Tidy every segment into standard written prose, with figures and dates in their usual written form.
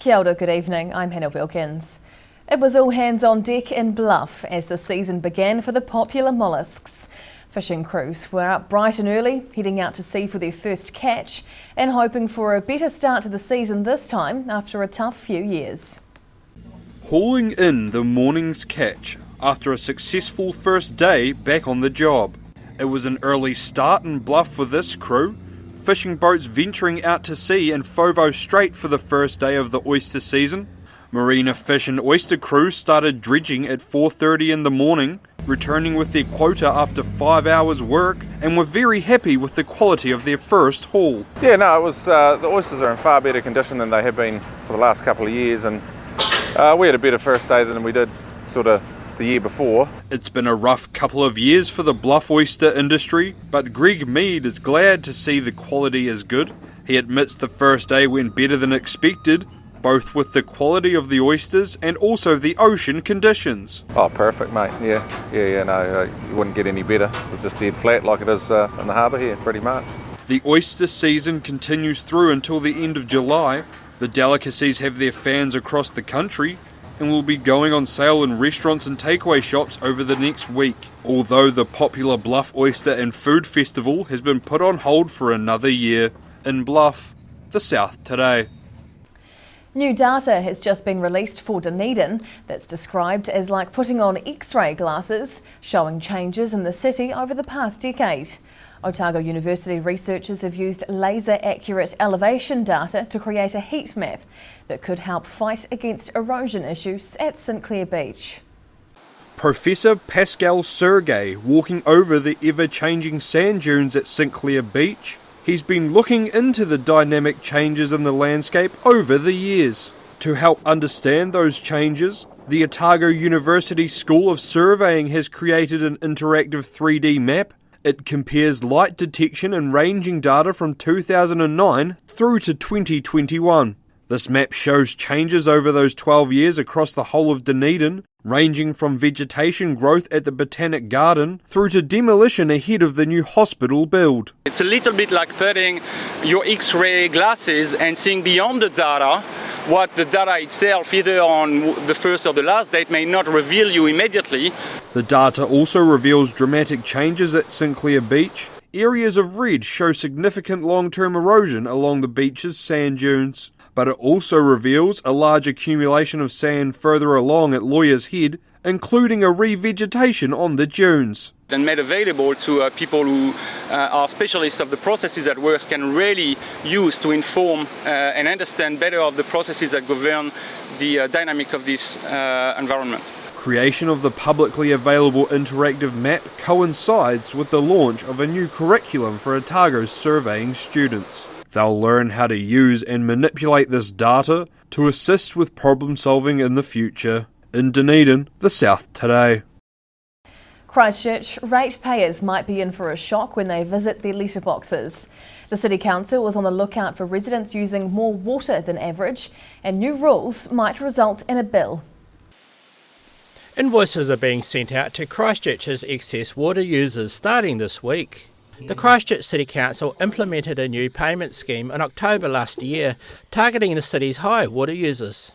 Kia ora, good evening, I'm Hannah Wilkins. It was all hands on deck in Bluff as the season began for the popular molluscs. Fishing crews were up bright and early, heading out to sea for their first catch and hoping for a better start to the season this time after a tough few years. Hauling in the morning's catch after a successful first day back on the job. It was an early start in Bluff for this crew, fishing boats venturing out to sea in Fovo Strait for the first day of the oyster season. Marina fish and oyster crews started dredging at 4:30 in the morning, returning with their quota after 5 hours work, and were very happy with the quality of their first haul. Yeah, no, it was the oysters are in far better condition than they have been for the last couple of years, and we had a better first day than we did sort of the year before. It's been a rough couple of years for the Bluff oyster industry, but Greg Mead is glad to see the quality is good. He admits the first day went better than expected, both with the quality of the oysters and also the ocean conditions. Oh, perfect, mate. Yeah, no, you wouldn't get any better. It's just dead flat like it is in the harbour here, pretty much. The oyster season continues through until the end of July. The delicacies have their fans across the country and will be going on sale in restaurants and takeaway shops over the next week, although the popular Bluff Oyster and Food Festival has been put on hold for another year. In Bluff, the South Today. New data has just been released for Dunedin that's described as like putting on X-ray glasses, showing changes in the city over the past decade. Otago University researchers have used laser-accurate elevation data to create a heat map that could help fight against erosion issues at St Clair Beach. Professor Pascal Sergey walking over the ever-changing sand dunes at St Clair Beach. He's been looking into the dynamic changes in the landscape over the years. To help understand those changes, the Otago University School of Surveying has created an interactive 3D map. It compares light detection and ranging data from 2009 through to 2021. This map shows changes over those 12 years across the whole of Dunedin, ranging from vegetation growth at the Botanic Garden through to demolition ahead of the new hospital build. It's a little bit like putting your X-ray glasses and seeing beyond the data what the data itself, either on the first or the last date, may not reveal you immediately. The data also reveals dramatic changes at St Clair Beach. Areas of red show significant long-term erosion along the beach's sand dunes. But it also reveals a large accumulation of sand further along at Lawyer's Head, including a revegetation on the dunes. And made available to people who are specialists of the processes that works can really use to inform and understand better of the processes that govern the dynamic of this environment. Creation of the publicly available interactive map coincides with the launch of a new curriculum for Otago's surveying students. They'll learn how to use and manipulate this data to assist with problem solving in the future. In Dunedin, the South Today. Christchurch ratepayers might be in for a shock when they visit their letterboxes. The City Council was on the lookout for residents using more water than average, and new rules might result in a bill. Invoices are being sent out to Christchurch's excess water users starting this week. The Christchurch City Council implemented a new payment scheme in October last year, targeting the city's high water users.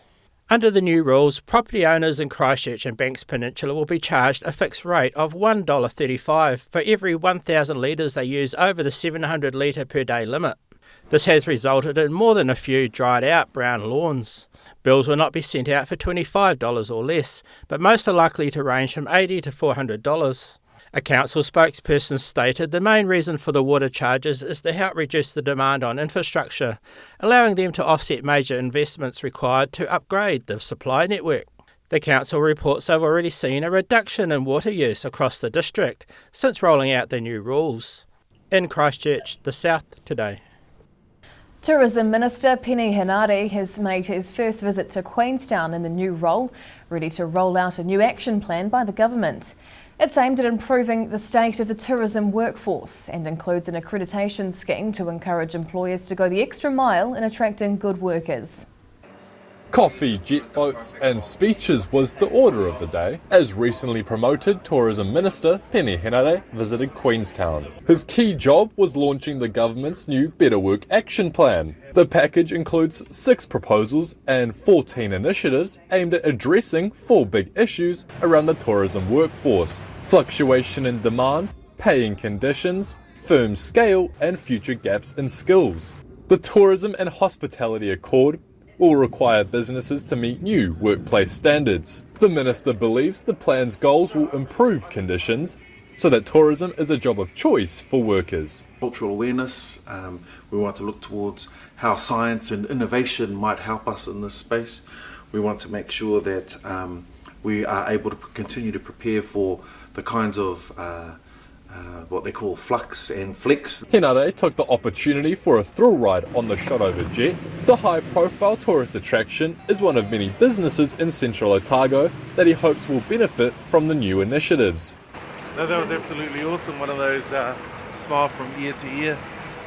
Under the new rules, property owners in Christchurch and Banks Peninsula will be charged a fixed rate of $1.35 for every 1,000 litres they use over the 700 litre per day limit. This has resulted in more than a few dried out brown lawns. Bills will not be sent out for $25 or less, but most are likely to range from $80 to $400. A council spokesperson stated the main reason for the water charges is to help reduce the demand on infrastructure, allowing them to offset major investments required to upgrade the supply network. The council reports they've already seen a reduction in water use across the district since rolling out the new rules. In Christchurch, the South Today. Tourism Minister Penny Henare has made his first visit to Queenstown in the new role, ready to roll out a new action plan by the government. It's aimed at improving the state of the tourism workforce and includes an accreditation scheme to encourage employers to go the extra mile in attracting good workers. Coffee, jet boats and speeches was the order of the day, as recently promoted Tourism Minister Peeni Henare visited Queenstown. His key job was launching the government's new Better Work Action Plan. The package includes 6 proposals and 14 initiatives aimed at addressing 4 big issues around the tourism workforce: fluctuation in demand, paying conditions, firm scale and future gaps in skills. The Tourism and Hospitality Accord will require businesses to meet new workplace standards. The Minister believes the plan's goals will improve conditions so that tourism is a job of choice for workers. Cultural awareness, we want to look towards how science and innovation might help us in this space. We want to make sure that we are able to continue to prepare for the kinds of what they call flux and flex. Henare took the opportunity for a thrill ride on the Shotover jet. The high-profile tourist attraction is one of many businesses in central Otago that he hopes will benefit from the new initiatives. No, that was absolutely awesome. One of those smile from ear to ear.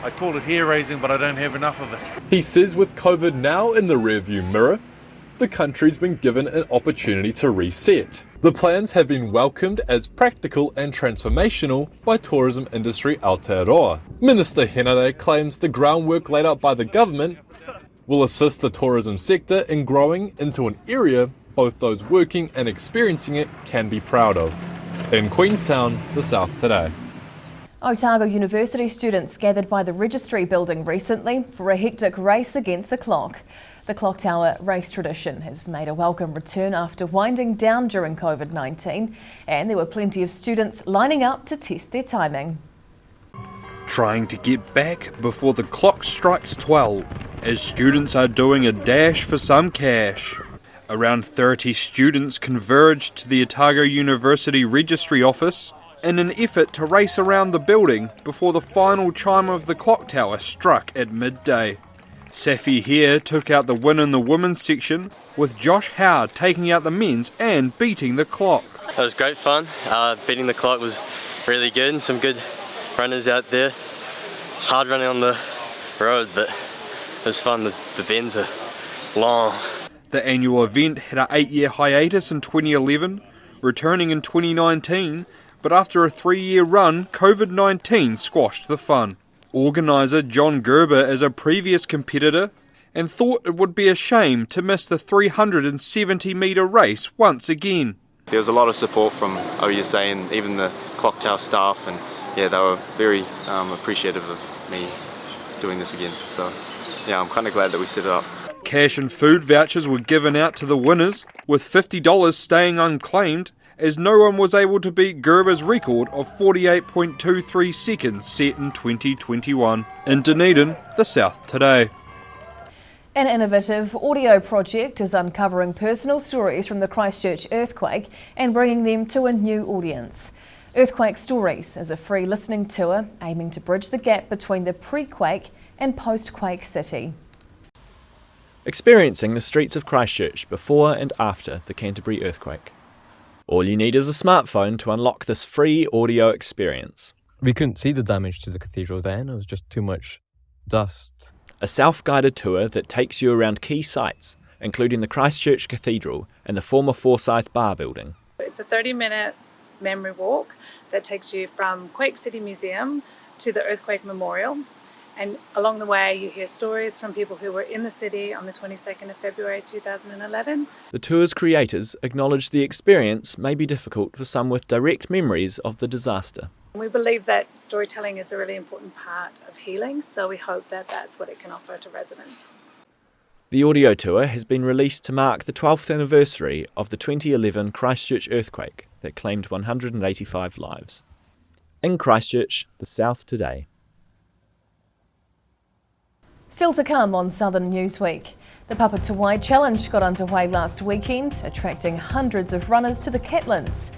I call it hair raising, but I don't have enough of it. He says with COVID now in the rearview mirror, the country's been given an opportunity to reset. The plans have been welcomed as practical and transformational by tourism industry Aotearoa. Minister Henare claims the groundwork laid out by the government will assist the tourism sector in growing into an area both those working and experiencing it can be proud of. In Queenstown, the South Today. Otago University students gathered by the Registry building recently for a hectic race against the clock. The Clock Tower race tradition has made a welcome return after winding down during COVID-19, and there were plenty of students lining up to test their timing. Trying to get back before the clock strikes 12, as students are doing a dash for some cash. Around 30 students converged to the Otago University Registry office in an effort to race around the building before the final chime of the clock tower struck at midday. Safi here took out the win in the women's section, with Josh Howe taking out the men's and beating the clock. It was great fun. Beating the clock was really good. Some good runners out there. Hard running on the road, but it was fun. The bends were long. The annual event had an 8-year hiatus in 2011, returning in 2019, but after a 3-year run, COVID-19 squashed the fun. Organiser John Gerber is a previous competitor and thought it would be a shame to miss the 370-metre race once again. There was a lot of support from OUSA and even the Clock Tower staff, and yeah, they were very appreciative of me doing this again. So yeah, I'm kind of glad that we set it up. Cash and food vouchers were given out to the winners, with $50 staying unclaimed, as no one was able to beat Gerber's record of 48.23 seconds set in 2021. In Dunedin, the South Today. An innovative audio project is uncovering personal stories from the Christchurch earthquake and bringing them to a new audience. Earthquake Stories is a free listening tour aiming to bridge the gap between the pre-quake and post-quake city. Experiencing the streets of Christchurch before and after the Canterbury earthquake. All you need is a smartphone to unlock this free audio experience. We couldn't see the damage to the cathedral then, it was just too much dust. A self-guided tour that takes you around key sites, including the Christchurch Cathedral and the former Forsyth Bar building. It's a 30-minute memory walk that takes you from Quake City Museum to the Earthquake Memorial. And along the way, you hear stories from people who were in the city on the 22nd of February 2011. The tour's creators acknowledge the experience may be difficult for some with direct memories of the disaster. We believe that storytelling is a really important part of healing, so we hope that that's what it can offer to residents. The audio tour has been released to mark the 12th anniversary of the 2011 Christchurch earthquake that claimed 185 lives. In Christchurch, the South Today. Still to come on Southern Newsweek. The Papatūāi Challenge got underway last weekend, attracting hundreds of runners to the Catlins.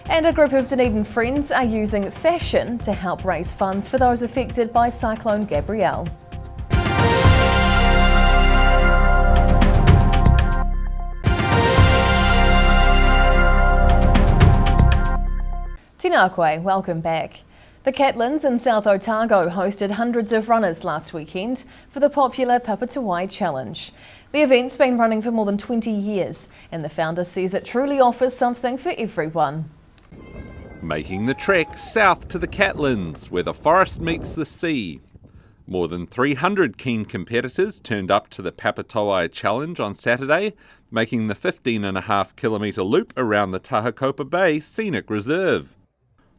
And a group of Dunedin friends are using fashion to help raise funds for those affected by Cyclone Gabrielle. Tēnā koe, welcome back. The Catlins in South Otago hosted hundreds of runners last weekend for the popular Papatawai Challenge. The event's been running for more than 20 years and the founder says it truly offers something for everyone. Making the trek south to the Catlins, where the forest meets the sea. More than 300 keen competitors turned up to the Papatawai Challenge on Saturday, making the 15.5 kilometre loop around the Tahakopa Bay Scenic Reserve.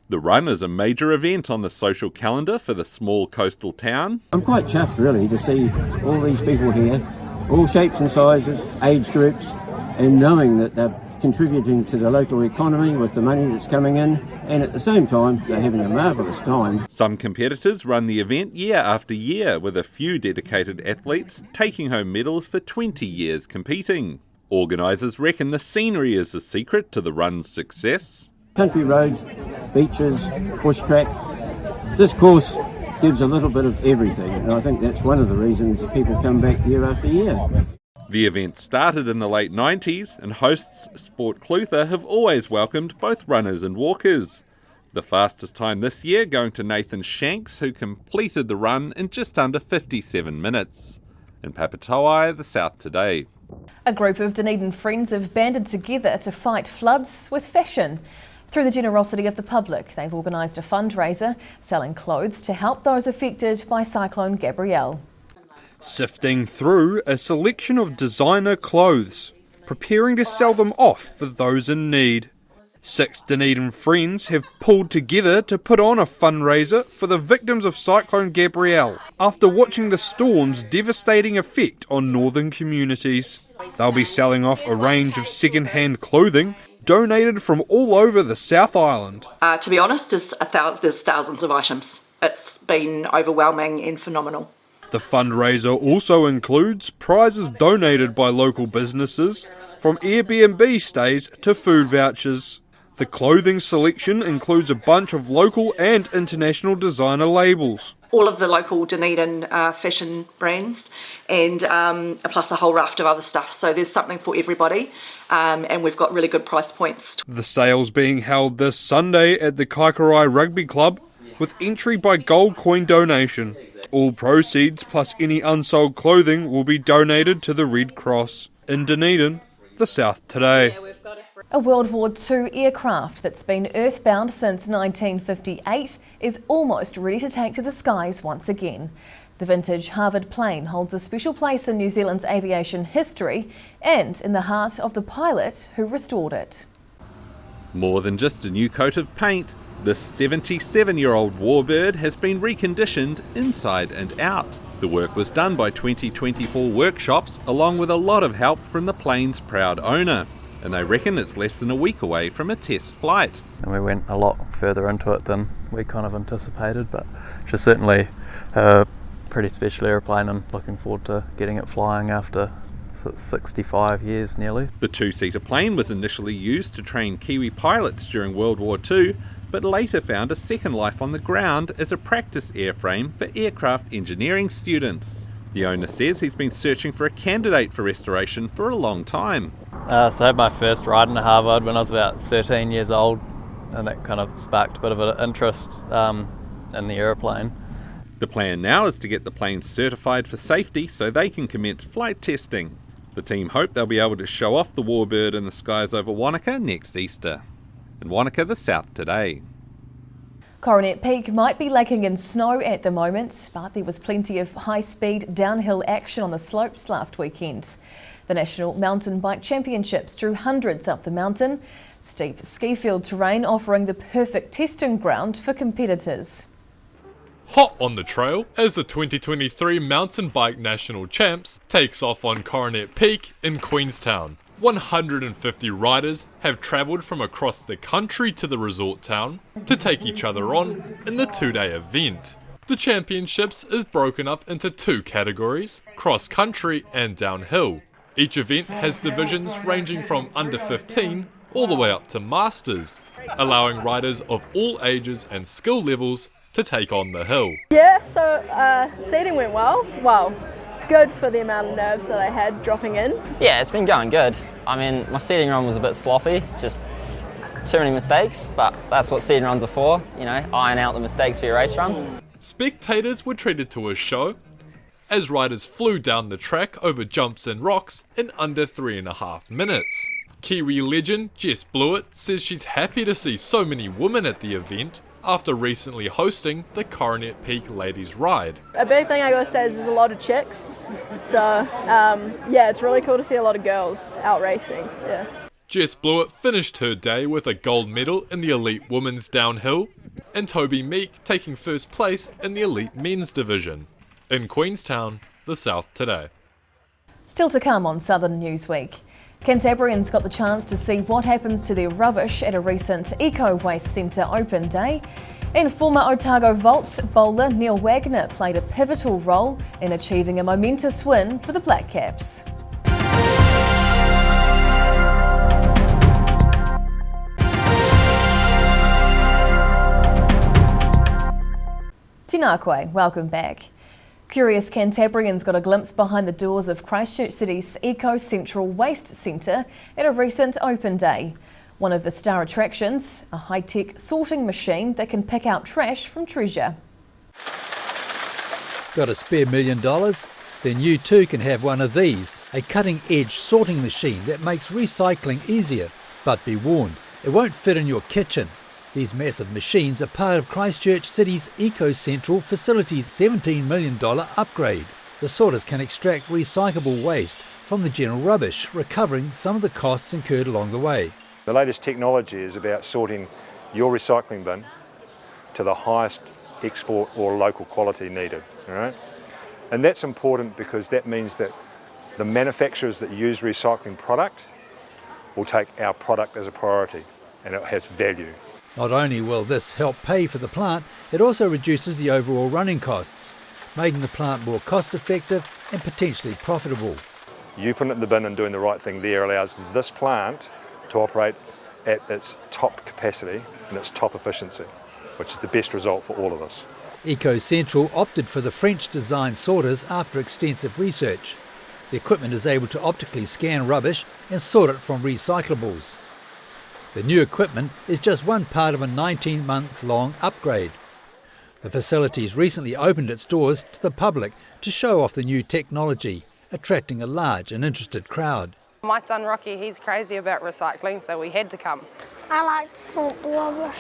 The run is a major event on the social calendar for the small coastal town. I'm quite chuffed really to see all these people here, all shapes and sizes, age groups, and knowing that they're contributing to the local economy with the money that's coming in, and at the same time they're having a marvellous time. Some competitors run the event year after year, with a few dedicated athletes taking home medals for 20 years competing. Organisers reckon the scenery is the secret to the run's success. Country roads, beaches, bush track. This course gives a little bit of everything, and I think that's one of the reasons people come back year after year. The event started in the late 90s, and hosts Sport Clutha have always welcomed both runners and walkers. The fastest time this year going to Nathan Shanks, who completed the run in just under 57 minutes. In Papatawai, the South Today. A group of Dunedin friends have banded together to fight floods with fashion. Through the generosity of the public, they've organised a fundraiser selling clothes to help those affected by Cyclone Gabrielle. Sifting through a selection of designer clothes, preparing to sell them off for those in need. 6 Dunedin friends have pulled together to put on a fundraiser for the victims of Cyclone Gabrielle after watching the storm's devastating effect on northern communities. They'll be selling off a range of second-hand clothing donated from all over the South Island. To be honest, there's thousands of items. It's been overwhelming and phenomenal. The fundraiser also includes prizes donated by local businesses, from Airbnb stays to food vouchers. The clothing selection includes a bunch of local and international designer labels. All of the local Dunedin fashion brands, and plus a whole raft of other stuff. So there's something for everybody, and we've got really good price points. The sale's being held this Sunday at the Kaikorai Rugby Club, with entry by gold coin donation. All proceeds plus any unsold clothing will be donated to the Red Cross. In Dunedin, the South Today. A World War II aircraft that's been earthbound since 1958 is almost ready to take to the skies once again. The vintage Harvard plane holds a special place in New Zealand's aviation history and in the heart of the pilot who restored it. More than just a new coat of paint, this 77-year-old warbird has been reconditioned inside and out. The work was done by 2024 Workshops, along with a lot of help from the plane's proud owner, and they reckon it's less than a week away from a test flight. And we went a lot further into it than we kind of anticipated, but it's certainly a pretty special aeroplane and looking forward to getting it flying after 65 years nearly. The 2-seater plane was initially used to train Kiwi pilots during World War II, but later found a second life on the ground as a practice airframe for aircraft engineering students. The owner says he's been searching for a candidate for restoration for a long time. So I had my first ride in Harvard when I was about 13 years old, and that kind of sparked a bit of an interest in the aeroplane. The plan now is to get the plane certified for safety so they can commence flight testing. The team hope they'll be able to show off the warbird in the skies over Wanaka next Easter. In Wanaka, the South Today. Coronet Peak might be lacking in snow at the moment, but there was plenty of high-speed downhill action on the slopes last weekend. The National Mountain Bike Championships drew hundreds up the mountain, steep ski-field terrain offering the perfect testing ground for competitors. Hot on the trail as the 2023 Mountain Bike National Champs takes off on Coronet Peak in Queenstown. 150 riders have travelled from across the country to the resort town to take each other on in the 2-day event. The championships is broken up into 2 categories, cross-country and downhill. Each event has divisions ranging from under 15 all the way up to masters, allowing riders of all ages and skill levels to take on the hill. Yeah, so seating went well. Good for the amount of nerves that I had dropping in. Yeah, it's been going good. I mean, my seating run was a bit sloppy, just too many mistakes, but that's what seed runs are for, you know, iron out the mistakes for your race run. Spectators were treated to a show as riders flew down the track over jumps and rocks in under 3.5 minutes. Kiwi legend Jess Blewett says she's happy to see so many women at the event after recently hosting the Coronet Peak Ladies Ride. A big thing I gotta say is there's a lot of chicks, so yeah, it's really cool to see a lot of girls out racing. Yeah. Jess Blewett finished her day with a gold medal in the elite women's downhill, and Toby Meek taking first place in the elite men's division. In Queenstown, the South Today. Still to come on Southern Newsweek. Cantabrians got the chance to see what happens to their rubbish at a recent Eco Waste Centre Open Day. And former Otago Vaults bowler Neil Wagner played a pivotal role in achieving a momentous win for the Black Caps. Tēnā koe, welcome back. Curious Cantabrians got a glimpse behind the doors of Christchurch City's Eco Central Waste Centre at a recent open day. One of the star attractions, a high-tech sorting machine that can pick out trash from treasure. Got a spare $1 million? Then you too can have one of these, a cutting-edge sorting machine that makes recycling easier. But be warned, it won't fit in your kitchen. These massive machines are part of Christchurch City's Eco Central Facility's $17 million upgrade. The sorters can extract recyclable waste from the general rubbish, recovering some of the costs incurred along the way. The latest technology is about sorting your recycling bin to the highest export or local quality needed. All right? And that's important because that means that the manufacturers that use recycling product will take our product as a priority, and it has value. Not only will this help pay for the plant, it also reduces the overall running costs, making the plant more cost-effective and potentially profitable. You putting it in the bin and doing the right thing there allows this plant to operate at its top capacity and its top efficiency, which is the best result for all of us. Eco Central opted for the French-designed sorters after extensive research. The equipment is able to optically scan rubbish and sort it from recyclables. The new equipment is just one part of a 19-month-long upgrade. The facility's recently opened its doors to the public to show off the new technology, attracting a large and interested crowd. My son Rocky, he's crazy about recycling, so we had to come. I like to sort the rubbish.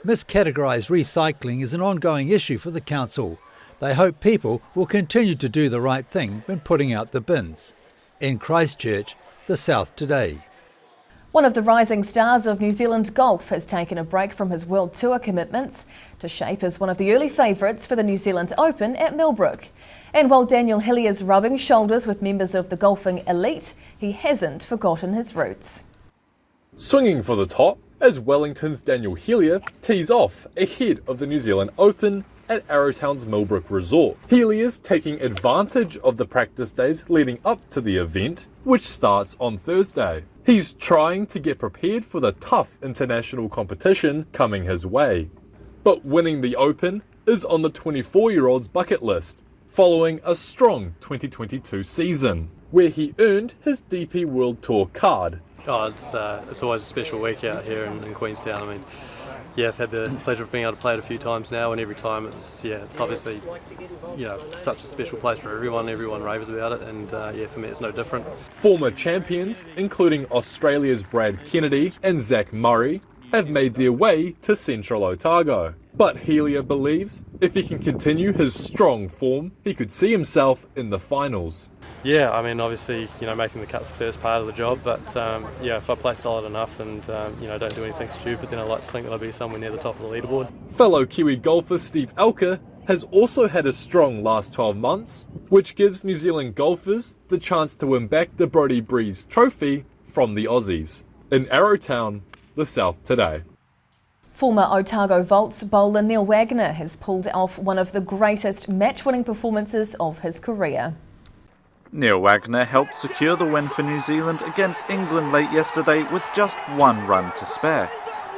Miscategorised recycling is an ongoing issue for the council. They hope people will continue to do the right thing when putting out the bins. In Christchurch, the South Today. One of the rising stars of New Zealand golf has taken a break from his World Tour commitments to shape as one of the early favourites for the New Zealand Open at Millbrook. And while Daniel Hillier's rubbing shoulders with members of the golfing elite, he hasn't forgotten his roots. Swinging for the top as Wellington's Daniel Hillier tees off ahead of the New Zealand Open at Arrowtown's Millbrook Resort. Hillier's taking advantage of the practice days leading up to the event, which starts on Thursday. He's trying to get prepared for the tough international competition coming his way. But winning the Open is on the 24-year-old's bucket list, following a strong 2022 season, where he earned his DP World Tour card. Oh, it's always a special week out here in Queenstown. I mean, yeah, I've had the pleasure of being able to play it a few times now, and every time it's obviously, you know, such a special place for everyone. Everyone raves about it, and for me it's no different. Former champions, including Australia's Brad Kennedy and Zach Murray, have made their way to Central Otago. But Hillier believes if he can continue his strong form, he could see himself in the finals. Yeah, I mean, obviously, you know, making the cut's the first part of the job, but if I play solid enough and don't do anything stupid, then I like to think that I'll be somewhere near the top of the leaderboard. Fellow Kiwi golfer Steve Elker has also had a strong last 12 months, which gives New Zealand golfers the chance to win back the Brodie Breeze Trophy from the Aussies. In Arrowtown, the South Today. Former Otago Vaults bowler Neil Wagner has pulled off one of the greatest match-winning performances of his career. Neil Wagner helped secure the win for New Zealand against England late yesterday with just one run to spare.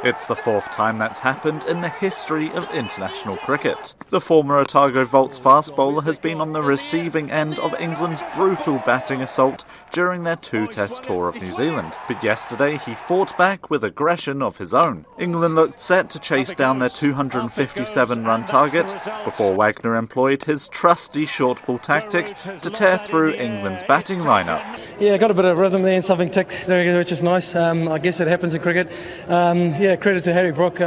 It's the fourth time that's happened in the history of international cricket. The former Otago Volts fast bowler has been on the receiving end of England's brutal batting assault during their two-test tour of New Zealand. But yesterday he fought back with aggression of his own. England looked set to chase down their 257-run target before Wagner employed his trusty short ball tactic to tear through England's batting lineup. Yeah, got a bit of rhythm there and something ticked, which is nice. I guess it happens in cricket. Credit to Harry Brook.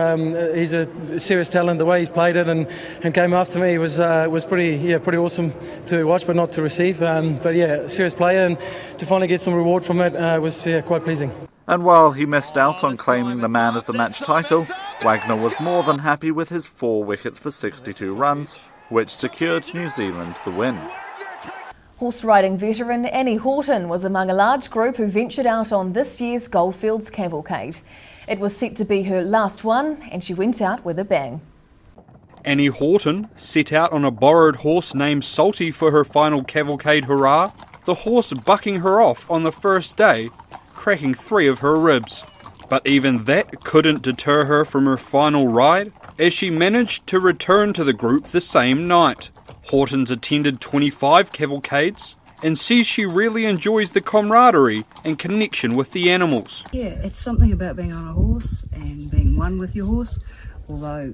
He's a serious talent. The way he's played it and came after me was pretty awesome to watch, but not to receive. Serious player, and to finally get some reward from it was quite pleasing. And while he missed out on claiming the man of the match title, Wagner was more than happy with his 4 wickets for 62 runs, which secured New Zealand the win. Horse riding veteran Annie Horton was among a large group who ventured out on this year's Goldfields Cavalcade. It was set to be her last one, and she went out with a bang. Annie Horton set out on a borrowed horse named Salty for her final cavalcade hurrah, the horse bucking her off on the first day, cracking 3 of her ribs. But even that couldn't deter her from her final ride, as she managed to return to the group the same night. Horton's attended 25 cavalcades and says she really enjoys the camaraderie and connection with the animals. Yeah, it's something about being on a horse and being one with your horse, although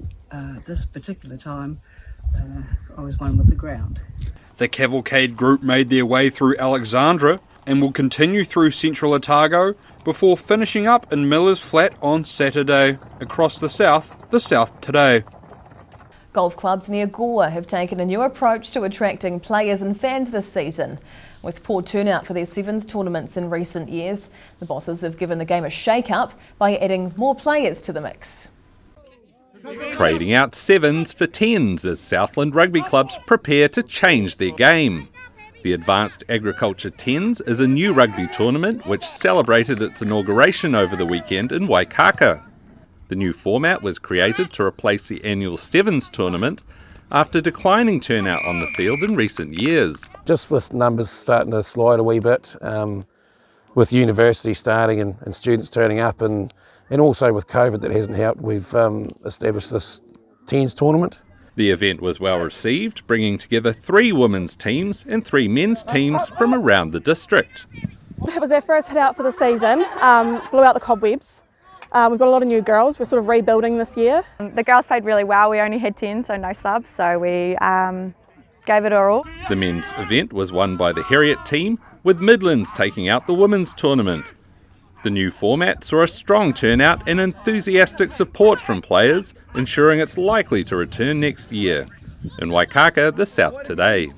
this particular time I was one with the ground. The cavalcade group made their way through Alexandra and will continue through central Otago before finishing up in Miller's Flat on Saturday. Across the South today. Golf clubs near Gore have taken a new approach to attracting players and fans this season. With poor turnout for their sevens tournaments in recent years, the bosses have given the game a shake-up by adding more players to the mix. Trading out sevens for tens as Southland rugby clubs prepare to change their game. The Advanced Agriculture Tens is a new rugby tournament which celebrated its inauguration over the weekend in Waikaka. The new format was created to replace the annual Sevens tournament after declining turnout on the field in recent years. Just with numbers starting to slide a wee bit, with university starting and students turning up, and also with COVID that hasn't helped, we've established this Tens tournament. The event was well received, bringing together 3 women's teams and 3 men's teams from around the district. It was our first hit out for the season, blew out the cobwebs. We've got a lot of new girls. We're sort of rebuilding this year. The girls played really well. We only had 10, so no subs, so we gave it our all. The men's event was won by the Harriet team, with Midlands taking out the women's tournament. The new format saw a strong turnout and enthusiastic support from players, ensuring it's likely to return next year. In Waikaka, the South today.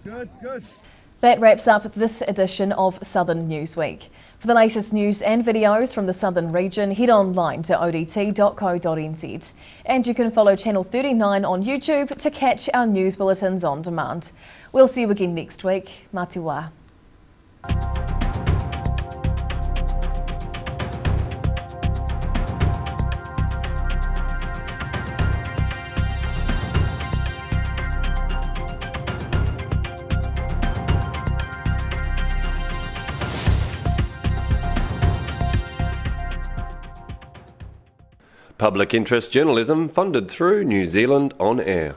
That wraps up this edition of Southern Newsweek. For the latest news and videos from the Southern region, head online to odt.co.nz. And you can follow Channel 39 on YouTube to catch our news bulletins on demand. We'll see you again next week. Mā te wā. Public interest journalism funded through New Zealand On Air.